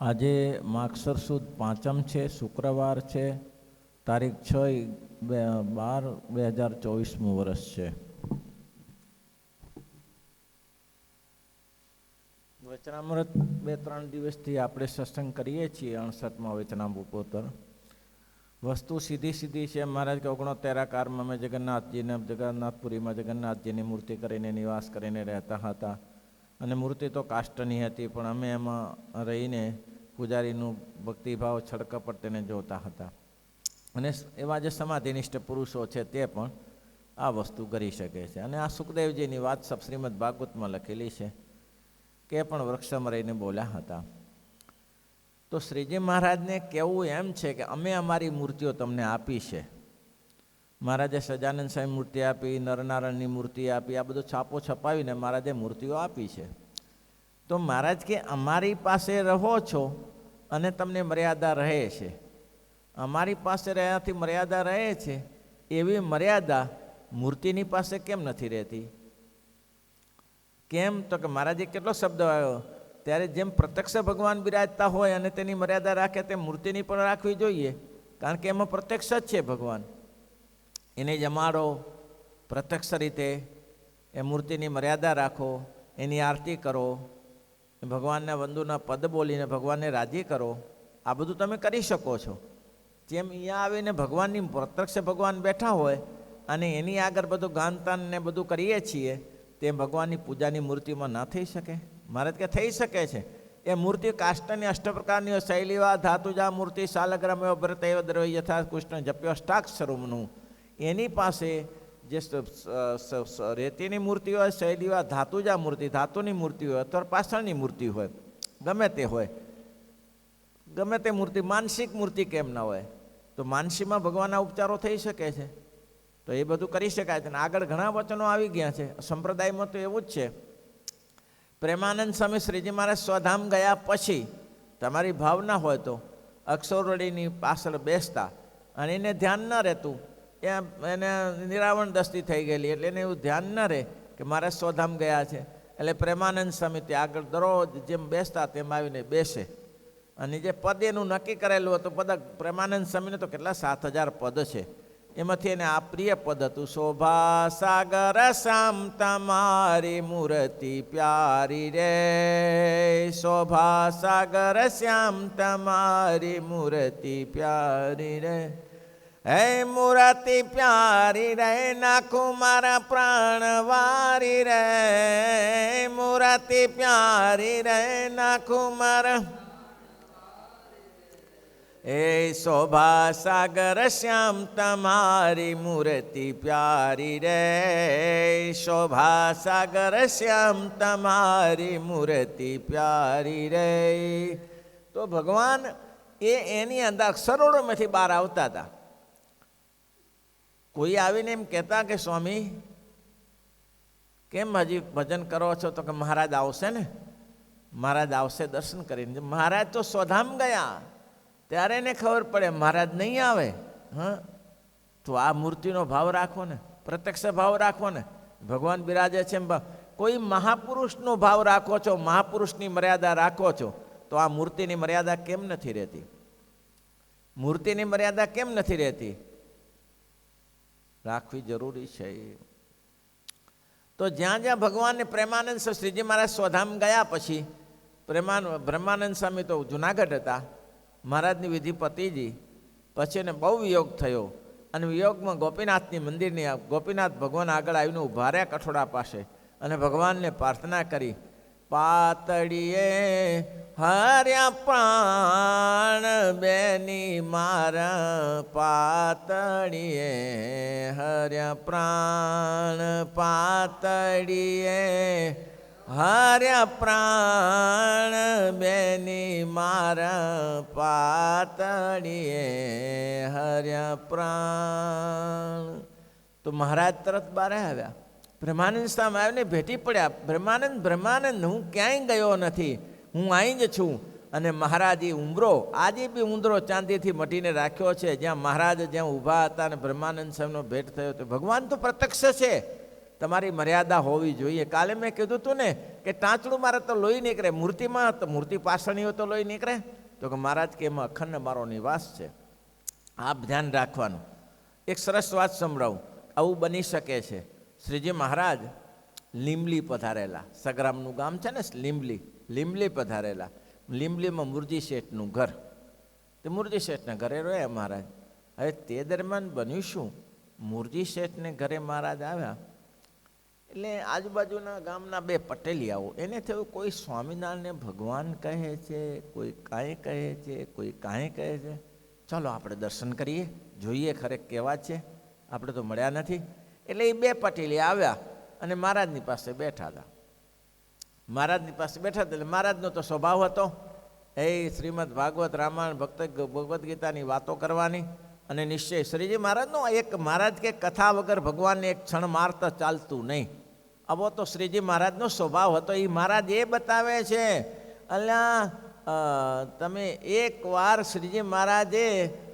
આજે માગસર સુદ પાંચમ છે, શુક્રવાર છે, તારીખ 6/12/2024 વર્ષ છે. વચનામૃત 2-3 દિવસથી આપણે સત્સંગ કરીએ છીએ. 68મા વચનામૃત ઉપર વસ્તુ સીધી છે. મહારાજ કે 69 કારમાં મેં જગન્નાથપુરીમાં જગન્નાથજીની મૂર્તિ કરીને નિવાસ કરીને રહેતા હતા, અને મૂર્તિ તો કાષ્ટની હતી, પણ અમે એમાં રહીને પૂજારીનું ભક્તિભાવ છડકપટ તેને જોતા હતા. અને એવા જે સમાધિનિષ્ઠ પુરુષો છે તે પણ આ વસ્તુ કરી શકે છે. અને આ સુખદેવજીની વાત શ્રીમદ ભાગવતમાં લખેલી છે કે પણ વૃક્ષમાં રહીને બોલ્યા હતા. તો શ્રીજી મહારાજને કહેવું એમ છે કે અમે અમારી મૂર્તિઓ તમને આપી છે. મહારાજે સજાનંદ સ્વામી મૂર્તિ આપી, નરનારાયણની મૂર્તિ આપી, આ બધું છાપો છપાવીને મહારાજે મૂર્તિઓ આપી છે. તો મહારાજ કે અમારી પાસે રહો છો અને તમને મર્યાદા રહે છે. અમારી પાસે રહ્યાથી મર્યાદા રહે છે, એવી મર્યાદા મૂર્તિની પાસે કેમ નથી રહેતી? કેમ? તો કે મહારાજે કેટલો શબ્દ આવ્યો, ત્યારે જેમ પ્રત્યક્ષ ભગવાન બિરાજતા હોય અને તેની મર્યાદા રાખે તેમ મૂર્તિની પણ રાખવી જોઈએ, કારણ કે એમાં પ્રત્યક્ષ જ છે ભગવાન. એને જમાડો પ્રત્યક્ષ રીતે, એ મૂર્તિની મર્યાદા રાખો, એની આરતી કરો, ભગવાનના વંદુના પદ બોલીને ભગવાનને રાજી કરો. આ બધું તમે કરી શકો છો. જેમ અહીંયા આવીને ભગવાનની પ્રત્યક્ષ ભગવાન બેઠા હોય અને એની આગળ બધું ગાનતાન ને બધું કરીએ છીએ, તેમ ભગવાનની પૂજાની મૂર્તિમાં ના થઈ શકે? મહારાજ કે થઈ શકે છે. એ મૂર્તિ કાષ્ટની 8 પ્રકારની શૈલીવા ધાતુજા મૂર્તિ શાલગ્રામ ભરતૈવ દ્રવ્ય યથા કૃષ્ણ જપ્યો અષ્ટાક્ષરમનું. એની પાસે જે રેતીની મૂર્તિ હોય, શૈલીવા ધાતુજા મૂર્તિ, ધાતુની મૂર્તિ હોય અથવા પાષાણની મૂર્તિ હોય, ગમે તે હોય, ગમે તે મૂર્તિ, માનસિક મૂર્તિ કેમ ના હોય? તો માનસીમાં ભગવાનના ઉપચારો થઈ શકે છે. તો એ બધું કરી શકાય છે. અને આગળ ઘણા વચનો આવી ગયા છે. સંપ્રદાયમાં તો એવું જ છે. પ્રેમાનંદ સ્વામી શ્રીજી મહારાજ સ્વધામ ગયા પછી તમારી ભાવના હોય તો અક્ષરવડીની પાછળ બેસતા અને એને ધ્યાન ન રહેતું, એને નિરાવણ દસ્તી થઈ ગયેલી, એટલે એને એવું ધ્યાન ન રહે કે મારે સ્વધામ ગયા છે. એટલે પ્રેમાનંદ સ્વામી ત્યાં આગળ દરરોજ જેમ બેસતા તેમ આવીને બેસે, અને જે પદ એનું નક્કી કરેલું હતું, પદ પ્રેમાનંદ સ્વામીને તો કેટલા 7000 પદ છે. એમાંથી એને આ પ્રિય પદ હતું, શોભા સાગર શ્યામ તમારી મૂર્તિ પ્યારી રે, શોભા સાગર શ્યામ તમારી મૂર્તિ પ્યારી રે, હે મૂર્તિ પ્યારી રે, નાખું મારા પ્રાણ વારી રે, મૂર્તિ પ્યારી રે, નાખું મારા, એ શોભા સાગર શ્યામ તમારી મૂર્તિ પ્યારી રે, શોભા સાગર શ્યામ તમારી મૂર્તિ પ્યારી રે. તો ભગવાન એની અંદર અક્ષરોમાંથી બહાર આવતા હતા. કોઈ આવીને એમ કહેતા કે સ્વામી કેમ હજી ભજન કરો છો? તો કે મહારાજ આવશે ને, મહારાજ આવશે દર્શન કરીને. મહારાજ તો સ્વધામ ગયા ત્યારે એને ખબર પડે, મહારાજ નહીં આવે. હા, તો આ મૂર્તિનો ભાવ રાખો ને, પ્રત્યક્ષ ભાવ રાખો ને, ભગવાન બિરાજે છે એમ કોઈ મહાપુરુષનો ભાવ રાખો છો, મહાપુરુષની મર્યાદા રાખો છો, તો આ મૂર્તિની મર્યાદા કેમ નથી રહેતી? મૂર્તિની મર્યાદા કેમ નથી રહેતી? રાખવી જરૂરી છે. તો જ્યાં જ્યાં ભગવાનને પ્રેમાનંદ શ્રીજી મહારાજ સ્વધામ ગયા પછી બ્રહ્માનંદ સ્વામી તો જુનાગઢ હતા, મહારાજની વિધિ પતિજી પછી એને બહુ વિયોગ થયો, અને વિયોગમાં ગોપીનાથની મંદિરની ગોપીનાથ ભગવાન આગળ આવીને ઊભા રહ્યા કઠોડા પાસે, અને ભગવાનને પ્રાર્થના કરી, પાતળીએ હર્યા પ્રાણ બેની મારા, પાતળીએ હર્યા પ્રાણ, પાતળીએ હર્યા પ્રાણ બેની મારા, પાતળીએ હર્યા પ્રાણ. તો મહારાજ તરત બારે આવ્યા, બ્રહ્માનંદ સ્વામી આવીને ભેટી પડ્યા. બ્રહ્માનંદ હું ક્યાંય ગયો નથી, હું અહીં જ છું. અને મહારાજ એ ઉંબરો આજે બી ઉંદરો ચાંદીથી મટીને રાખ્યો છે, જ્યાં મહારાજ જ્યાં ઊભા હતા અને બ્રહ્માનંદ સ્વામીનો ભેટ થયો. તો ભગવાન તો પ્રત્યક્ષ છે, તમારી મર્યાદા હોવી જોઈએ. કાલે મેં કીધું હતું ને કે ટાંચડું મારે તો લોહી નીકળે, મૂર્તિમાં તો મૂર્તિ પાછળની હોય તો લોહી નીકળે? તો કે મહારાજ કે એમાં અખંડ મારો નિવાસ છે. આપ ધ્યાન રાખવાનું. એક સરસ વાત સંભળાવું. આવું બની શકે છે. શ્રીજી મહારાજ લીંબલી પધારેલા, સગ્રામનું ગામ છે ને લીંબલી, લીંબલી પધારેલા. લીંબલીમાં મુરજી શેઠનું ઘર. તે મુરજી શેઠના ઘરે રહ્યા મહારાજ. હવે તે દરમિયાન બન્યું શું, મુરજી શેઠને ઘરે મહારાજ આવ્યા એટલે આજુબાજુના ગામના બે પટેલિયાઓ, એને થયું કોઈ સ્વામિનારાયણને ભગવાન કહે છે, કોઈ કાંઈ કહે છે, કોઈ કાંઈ કહે છે. ચાલો આપણે દર્શન કરીએ, જોઈએ ખરે કેવા છે, આપણે તો મળ્યા નથી. એટલે એ બે પટેલિયા આવ્યા અને મહારાજની પાસે બેઠા હતા. મહારાજની પાસે બેઠા હતા એટલે મહારાજનો તો સ્વભાવ હતો એ શ્રીમદ ભાગવત રામાયણ ભગવદ્ ગીતાની વાતો કરવાની. અને નિશ્ચય શ્રીજી મહારાજનો એક મહારાજ કે કથા વગર ભગવાનને એક ક્ષણ મારતા ચાલતું નહીં. આવો તો શ્રીજી મહારાજનો સ્વભાવ હતો. એ મહારાજ એ બતાવે છે, અલ્યા તમે એક વાર શ્રીજી મહારાજે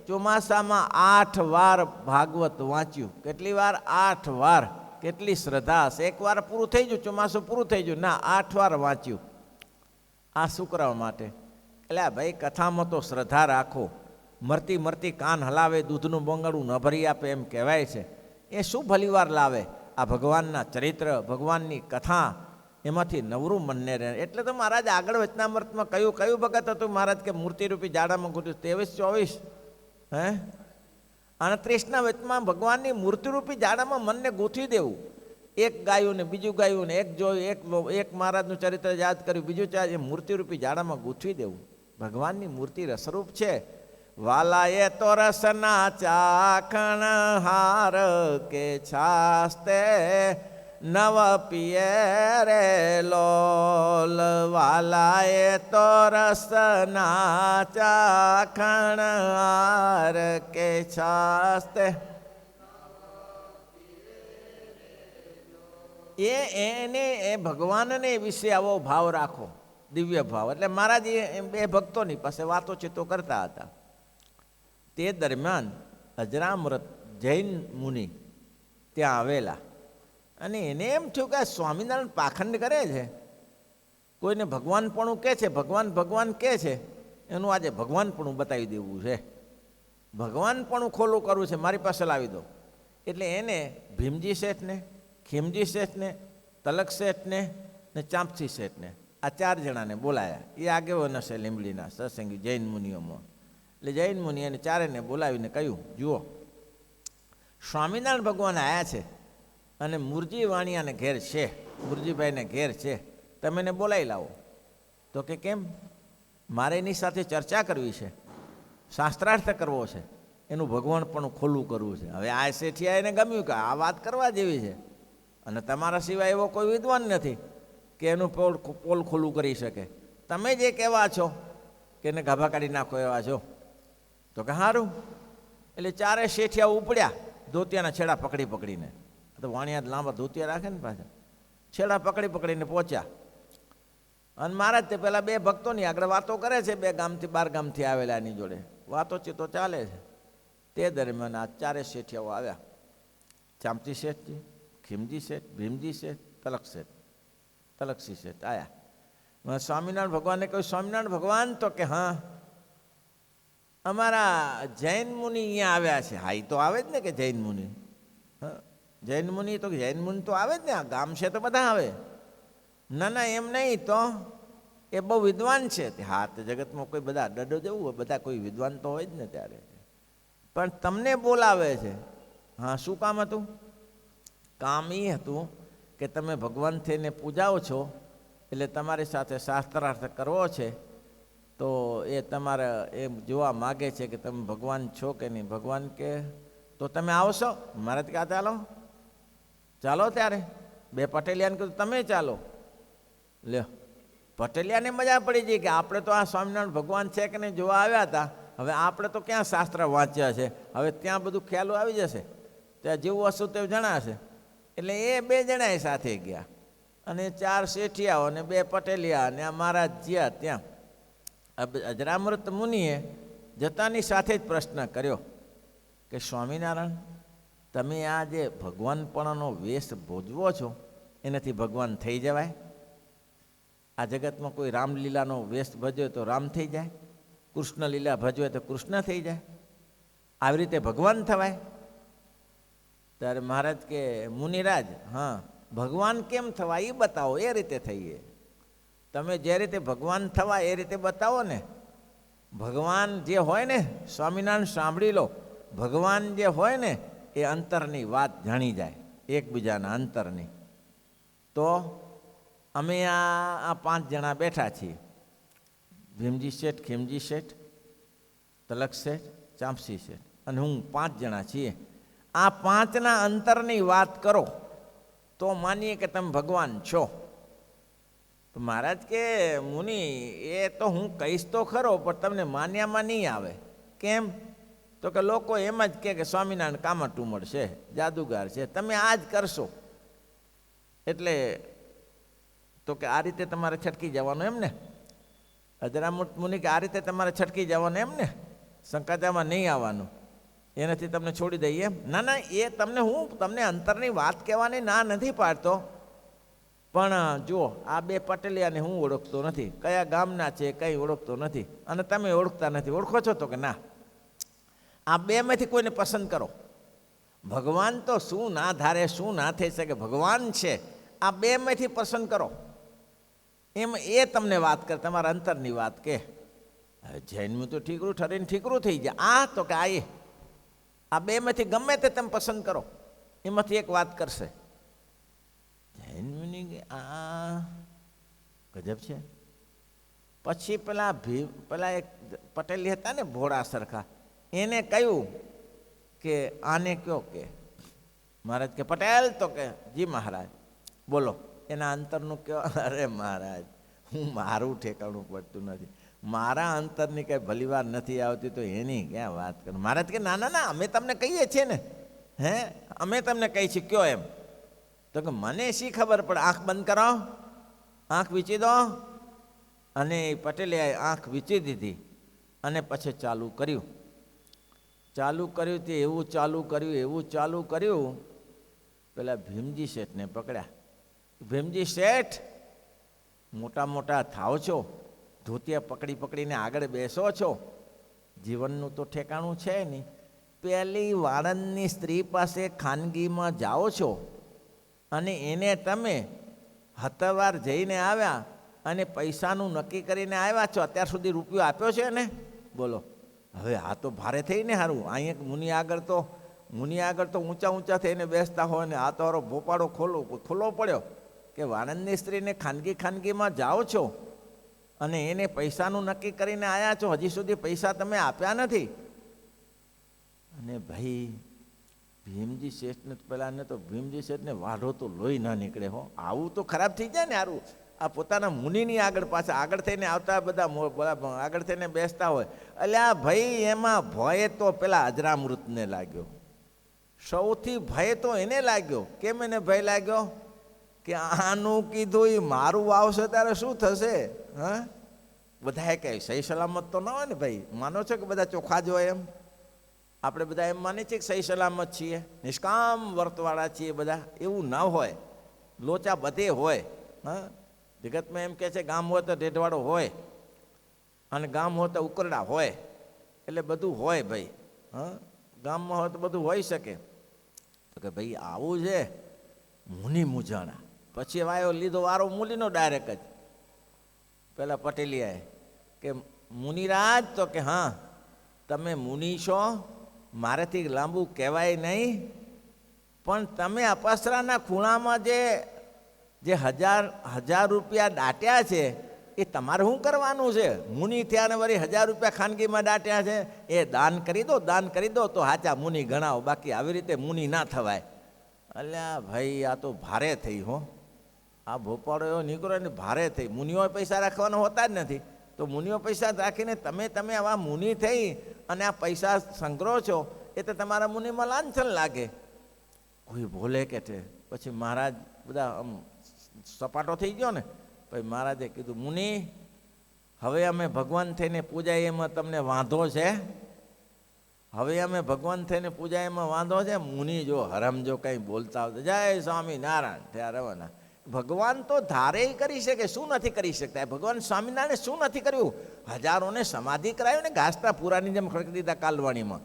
ચોમાસામાં 8 વાર ભાગવત વાંચ્યું. કેટલી વાર? 8 વાર. કેટલી શ્રદ્ધા હશે! એક વાર પૂરું થઈ ગયું, ચોમાસું પૂરું થઈ ગયું, ના 8 વાર વાંચ્યું. આ શું કરવા માટે? એટલે ભાઈ કથામાં તો શ્રદ્ધા રાખો. મરતી મરતી કાન હલાવે, દૂધનું બોંગળું ન ભરી આપે એમ કહેવાય છે. એ શું ભલીવાર લાવે? આ ભગવાનના ચરિત્ર, ભગવાનની કથા, એમાંથી નવરું મનને રહે. એટલે તો મહારાજ આગળ વચનામૃતમાં કયું ભગત હતું મહારાજ કે મૂર્તિરૂપી જાડામાં ગૂંથ્યું? 23-24 29ના વચમાં ભગવાનની મૂર્તિરૂપી જાડામાં મનને ગૂંથી દેવું. એક ગાયું ને બીજું ગાયું ને એક જોયું, એક મહારાજનું ચરિત્ર યાદ કર્યું, બીજું એ મૂર્તિરૂપી જાડામાં ગૂંથવી દેવું. ભગવાનની મૂર્તિ રસરૂપ છે. વાલાએ તો રસના ચાખણ હાર કે છાસ્તે નવ પિયે રે લોલ. વાલાએ તો રસના ચાખણ હાર કે છાસ્તે. એ ભગવાનને વિશે આવો ભાવ રાખો, દિવ્ય ભાવ. એટલે મહારાજ એ બે ભક્તોની પાસે વાતોચીતો કરતા હતા. તે દરમિયાન અજરામૃત જૈન મુનિ ત્યાં આવેલા અને એને એમ થયું કે સ્વામિનારાયણ પાખંડ કરે છે, કોઈને ભગવાનપણું કહે છે, ભગવાન ભગવાન કહે છે, એનું આજે ભગવાનપણું બતાવી દેવું છે, ભગવાનપણું ખોલું કરવું છે, મારી પાસે લાવી દો. એટલે એને ભીમજી શેઠને, ખીમજી શેઠને, તલક શેઠને ને ચાંપસી શેઠને, આ 4 જણાને બોલાયા. એ આગેવાન હશે લીંબડીના સત્સંગી જૈન મુનિઓમાં. એટલે જૈન મુનિ એને ચારેને બોલાવીને કહ્યું, જુઓ સ્વામિનારાયણ ભગવાન આવ્યા છે અને મુરજી વાણિયાને ઘેર છે, મુરજીભાઈને ઘેર છે, તમે એને બોલાવી લાવો. તો કે કેમ? મારે એની સાથે ચર્ચા કરવી છે, શાસ્ત્રાર્થ કરવો છે, એનું ભગવાનપણું ખોલું કરવું છે. હવે આ શેઠિયા એને ગમ્યું કે આ વાત કરવા જેવી છે અને તમારા સિવાય એવો કોઈ વિદ્વાન નથી કે એનું પોલ ખોલું કરી શકે. તમે જે કહેવા છો કે એને ગાભા કાઢી નાખો એવા છો. તો કે સારું. એટલે 4 શેઠિયા ઉપડ્યા ધોતિયાના છેડા પકડીને. તો વાણિયા લાંબા ધોતિયા રાખે ને પાછા, છેડા પકડીને પહોંચ્યા. અને મહારાજ તે પેલા 2 ભક્તોની આગળ વાતો કરે છે, 2 ગામથી 12 ગામથી આવેલા એની જોડે વાતોચીતો ચાલે છે. તે દરમિયાન આ 4 શેઠિયાઓ આવ્યા. ચાંપતી શેઠજી, ખીમજી શેઠ, ભીમજી શેઠ, તલક્ષી શેઠ આવ્યા. સ્વામિનારાયણ ભગવાનને કહ્યું, સ્વામિનારાયણ ભગવાન? તો કે હા, અમારા જૈન મુનિ અહીંયા આવ્યા છે. હા, એ તો આવે જ ને કે જૈન મુનિ. હા, જૈન મુનિ તો જૈન મુનિ તો આવે જ ને, આ ગામ છે તો બધા આવે. ના એમ નહીં, તો એ બહુ વિદ્વાન છે. હા, તો જગતમાં કોઈ બધા ડડો જવું હોય, બધા કોઈ વિદ્વાન તો હોય જ ને ત્યારે. પણ તમને બોલાવે છે. હા, શું કામ હતું? કામ એ હતું કે તમે ભગવાન થઈને પૂજાઓ છો, એટલે તમારી સાથે શાસ્ત્રાર્થ કરવો છે. તો એ તમારે એ જોવા માગે છે કે તમે ભગવાન છો કે નહીં. ભગવાન કે તો તમે આવશો? મારે ક્યાં ચાલો ત્યારે 2 પટેલિયાને કીધું તમે ચાલો. લ્યો, પટેલિયાને મજા પડી ગઈ કે આપણે તો આ સ્વામિનારાયણ ભગવાન છે કે નહીં જોવા આવ્યા હતા. હવે આપણે તો ક્યાં શાસ્ત્ર વાંચ્યા છે, હવે ત્યાં બધું ખ્યાલો આવી જશે, ત્યાં જેવું હશું તેવું જણાશે. એટલે એ 2 જણાએ સાથે ગયા અને 4 શેઠિયાઓ અને 2 પટેલિયા અને આ મહારાજ જ્યાં ત્યાં. અજરામૃત મુનિએ જતાની સાથે જ પ્રશ્ન કર્યો કે સ્વામિનારાયણ, તમે આ જે ભગવાનપણાનો વેશ ભોજવો છો એનાથી ભગવાન થઈ જવાય? આ જગતમાં કોઈ રામલીલાનો વેશ ભજ્યો તો રામ થઈ જાય, કૃષ્ણ લીલા ભજવે તો કૃષ્ણ થઈ જાય, આવી રીતે ભગવાન થવાય? ત્યારે મહારાજ કે મુનિરાજ, હા, ભગવાન કેમ થવાય એ બતાવો, એ રીતે થઈએ. તમે જે રીતે ભગવાન થવાય એ રીતે બતાવો ને. ભગવાન જે હોય ને, સ્વામિનારાયણ સાંભળી લો, ભગવાન જે હોય ને એ અંતરની વાત જાણી જાય, એકબીજાના અંતરની. તો અમે આ 5 જણા બેઠા છીએ, ભીમજી શેઠ, ખીમજી શેઠ, તલક શેઠ, ચાંપસી શેઠ અને હું, 5 જણા છીએ. આ 5ના અંતરની વાત કરો તો માનીએ કે તમે ભગવાન છો. તો મહારાજ કે મુનિ, એ તો હું કહીશ તો ખરો, પણ તમને માન્યામાં નહીં આવે. કેમ? તો કે લોકો એમ જ કે સ્વામિનારાયણ કામટુમડ છે, જાદુગાર છે, તમે આ જ કરશો. એટલે તો કે આ રીતે તમારે છટકી જવાનું એમ ને? અજરામૂર્ત મુનિ કે આ રીતે તમારે છટકી જવાનું એમ ને? શંકાજામાં નહીં આવવાનું, એનાથી તમને છોડી દઈએ એમ? ના ના, એ તમને અંતરની વાત કહેવાની ના નથી પાડતો, પણ જુઓ, આ 2 પટેલિયાને હું ઓળખતો નથી, કયા ગામના છે કંઈ ઓળખતો નથી, અને તમે ઓળખતા નથી. ઓળખો છો? તો કે ના. આ 2માંથી કોઈને પસંદ કરો. ભગવાન તો શું ના ધારે, શું ના થઈ શકે, ભગવાન છે. આ 2માંથી પસંદ કરો. એમ એ તમને વાત કરે, તમારા અંતરની વાત કે. જૈનનું તો ઠીકરું ઠરીને ઠીકરું થઈ જાય. આ તો કે આ 2માંથી ગમે તે તમે પસંદ કરો, એમાંથી એક વાત કરશે. જૈનની આ ગજબ છે. પછી પેલા એક પટેલી હતા ને, ભોળા સરખા, એને કહ્યું કે આને કયો કે. મહારાજ કે પટેલ? તો કે જી મહારાજ. બોલો એના અંતરનું કયો. અરે મહારાજ, હું મારું ઠેકાણું પડતું નથી, મારા અંતરની કંઈ ભલીવાર નથી આવતી, તો એની ક્યાં વાત કરું. મહારાજ કે ના ના ના, અમે તમને કહીએ છીએ ને, હે, અમે તમને કહી છીએ, કયો એમ. તો કે મને શી ખબર પડે, આંખ બંધ કરો, આંખ વીંચી દો. અને એ પટેલે આંખ વીંચી દીધી અને પછી ચાલુ કર્યું તે એવું ચાલુ કર્યું. પેલા ભીમજી શેઠને પકડ્યા. ભીમજી શેઠ, મોટા થાવ છો, ધોતિયા પકડીને આગળ બેસો છો, જીવનનું તો ઠેકાણું છે નહીં. પેલી વાળંદની સ્ત્રી પાસે ખાનગીમાં જાઓ છો અને એને તમે હતવાર જઈને આવ્યા અને પૈસાનું નક્કી કરીને આવ્યા છો. અત્યાર સુધી રૂપિયો આપ્યો છે ને? બોલો. હવે આ તો ભારે થઈને સારું. અહીંયા મુનિ આગળ તો ઊંચા થઈને બેસતા હોય ને, આ તો હારો ભોપાળો ખોલો પડ્યો કે વાણંદની સ્ત્રીને ખાનગીમાં જાઓ છો અને એને પૈસાનું નક્કી કરીને આવ્યા છો, હજી સુધી પૈસા તમે આપ્યા નથી. અને ભાઈ ભીમજી શેઠને પેલાને તો ભીમજી શેઠને વાઢો તો લોહી ના નીકળે હો. આવું તો ખરાબ થઈ જાય ને. સારું, આ પોતાના મુનિની આગળ થઈને આવતા બધા આગળ થઈને બેસતા હોય. એટલે આ ભાઈ એમાં ભય તો પેલા અજરામૃતને લાગ્યો. સૌથી ભય તો એને લાગ્યો. કેમ એને ભય લાગ્યો? કે આનું કીધું એ મારું આવશે ત્યારે શું થશે? હા, બધા કહે સહી સલામત તો ના હોય ને ભાઈ. માનો છો કે બધા ચોખ્ખા જ હોય એમ? આપણે બધા એમ માની છીએ કે સહી સલામત છીએ, નિષ્કામ વર્તવાળા છીએ બધા? એવું ના હોય, લોચા બધે હોય. હા, જગતમાં એમ કહે છે ગામ હોય તો ઢેઢવાડો હોય અને ગામ હોય તો ઉકરડા હોય. એટલે બધું હોય ભાઈ. હા, ગામમાં હોય તો બધું હોઈ શકે. તો કે ભાઈ આવું છે. મુનિ મૂંઝાણા. પછી વાયો લીધો વારો મુનિનો ડાયરેક્ટ જ. પેલા પટેલિયાએ કે મુનિરાજ? તો કે હા, તમે મુનિ છો, મારેથી લાંબુ કહેવાય નહીં, પણ તમે અપસરાના ખૂણામાં જે હજાર રૂપિયા દાટ્યા છે એ તમારે શું કરવાનું છે? મુનિ થયા ને વળી 1000 રૂપિયા ખાનગીમાં દાટ્યા છે, એ દાન કરી દો તો હાચા મુનિ ગણાવો, બાકી આવી રીતે મુનિ ના થવાય. અલ્યા ભાઈ, આ તો ભારે થઈ હો. આ ભોપાળો એવો નીકળ્યો ને, ભારે થઈ. મુનિઓ પૈસા રાખવાના હોતા જ નથી, તો મુનિઓ પૈસા રાખીને તમે આવા મુનિ થઈ અને આ પૈસા સંગ્રહો છો, એ તો તમારા મુનિમાં લાંછન લાગે. કોઈ બોલે કે છે. પછી મહારાજ બધા આમ સપાટો થઈ ગયો ને. પછી મહારાજે કીધું, મુનિ, હવે અમે ભગવાન થઈને પૂજાય એમાં તમને વાંધો છે? હવે અમે ભગવાન થઈને પૂજાય એમાં વાંધો છે? મુનિ જો હરામ જો કંઈ બોલતા આવતા, જય સ્વામિનારાયણ થયા રવાના. ભગવાન તો ધારે કરી શકે, શું નથી કરી શકતા? ભગવાન સ્વામિનારાયણે શું નથી કર્યું? હજારોને સમાધિ કરાવ્યું ને ઘાસતા પૂરાની જેમ ખડકી દીધા કાલવાણીમાં.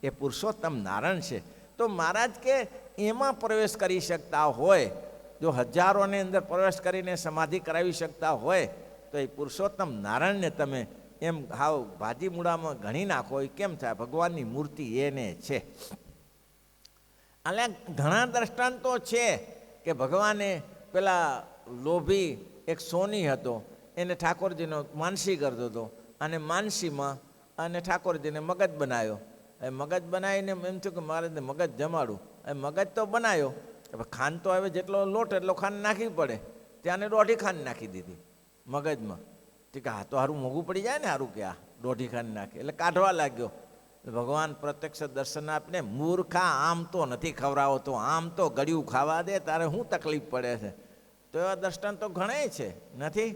એ પુરુષોત્તમ નારાયણ છે. તો મહારાજ કે એમાં પ્રવેશ કરી શકતા હોય, જો હજારોની અંદર પ્રવેશ કરીને સમાધિ કરાવી શકતા હોય, તો એ પુરુષોત્તમ નારાયણને તમે એમ હાવ ભાજી મૂળામાં ગણી નાખો, એ કેમ થાય? ભગવાનની મૂર્તિ એને છે. એટલે ઘણા દ્રષ્ટાંતો છે કે ભગવાને પેલા લોભી એક સોની હતો, એને ઠાકોરજીનો માનસી કરતો હતો, અને માનસીમાં અને ઠાકોરજીને મગજ બનાવ્યો. એ મગજ બનાવીને એમ થયું કે મારે મગજ જમાડું. એ મગજ તો બનાવ્યો, હવે ખાંડ તો હવે જેટલો લોટ એટલો ખાંડ નાખવી પડે, ત્યાંને 1.5 ખાંડ નાખી દીધી મગજમાં. કે હા તો સારું મોંઘું પડી જાય ને, સારું કે આ 1.5 ખાંડ નાખે એટલે કાઢવા લાગ્યો. ભગવાન પ્રત્યક્ષ દર્શન આપને, મૂર્ખા આમ તો નથી ખવડાવતો, આમ તો ગળ્યું ખાવા દે, તારે શું તકલીફ પડે છે? તો એવા દ્રષ્ટાંતો ઘણાય છે, નથી?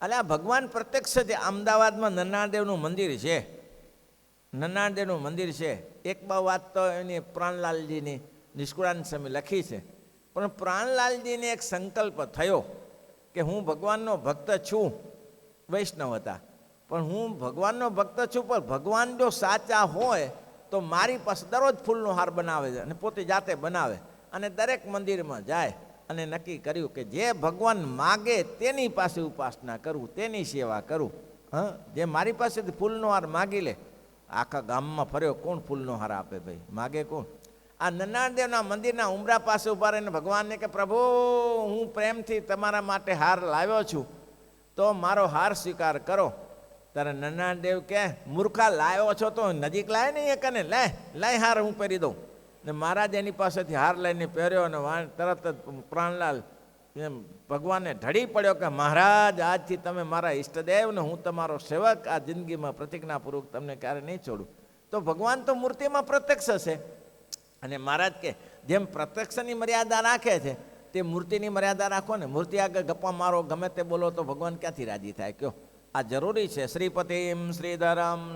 એટલે આ ભગવાન પ્રત્યક્ષ છે. અમદાવાદમાં નરનાળદેવનું મંદિર છે, નરનાળદેવનું મંદિર છે. એક બહુ વાત તો એની પ્રાણલાલજીની નિષ્કુળાનંદ સ્વામી લખી છે, પણ પ્રાણલાલજીને એક સંકલ્પ થયો કે હું ભગવાનનો ભક્ત છું. વૈષ્ણવ હતા, પણ હું ભગવાનનો ભક્ત છું, પણ ભગવાન જો સાચા હોય તો મારી પાસે દરરોજ ફૂલનો હાર બનાવે છે, અને પોતે જાતે બનાવે, અને દરેક મંદિરમાં જાય, અને નક્કી કર્યું કે જે ભગવાન માગે તેની પાસે ઉપાસના કરું, તેની સેવા કરું. જે મારી પાસેથી ફૂલનો હાર માગી લે, આખા ગામમાં ફર્યો, કોણ ફૂલનો હાર આપે ભાઈ? માગે કોણ? આ નરનાળદેવના મંદિરના ઉંબરા પાસે ઉભા રહીને ભગવાનને કે પ્રભુ, હું પ્રેમથી તમારા માટે હાર લાવ્યો છું, તો મારો હાર સ્વીકાર કરો. ત્યારે નરનાળદેવ કે મૂર્ખા, લાવ્યો છો તો નજીક લાય નહીં એક, ને લાય હાર હું પહેરી દઉં. ને મહારાજ એની પાસેથી હાર લઈને પહેર્યો, અને તરત જ પ્રાણલાલ એમ ભગવાનને ઢળી પડ્યો કે મહારાજ, આજથી તમે મારા ઈષ્ટદેવ ને હું તમારો સેવક, આ જિંદગીમાં પ્રતિજ્ઞાપૂર્વક તમને ક્યારે નહીં છોડું. તો ભગવાન તો મૂર્તિમાં પ્રત્યક્ષ છે. અને મહારાજ કે જેમ પ્રત્યક્ષની મર્યાદા રાખે છે, તે મૂર્તિની મર્યાદા રાખો ને. મૂર્તિ આગળ ગપ્પા મારો, ગમે તે બોલો, તો ભગવાન ક્યાંથી રાજી થાય? કયો? આ જરૂરી છે. શ્રીપતિમ શ્રીધરમ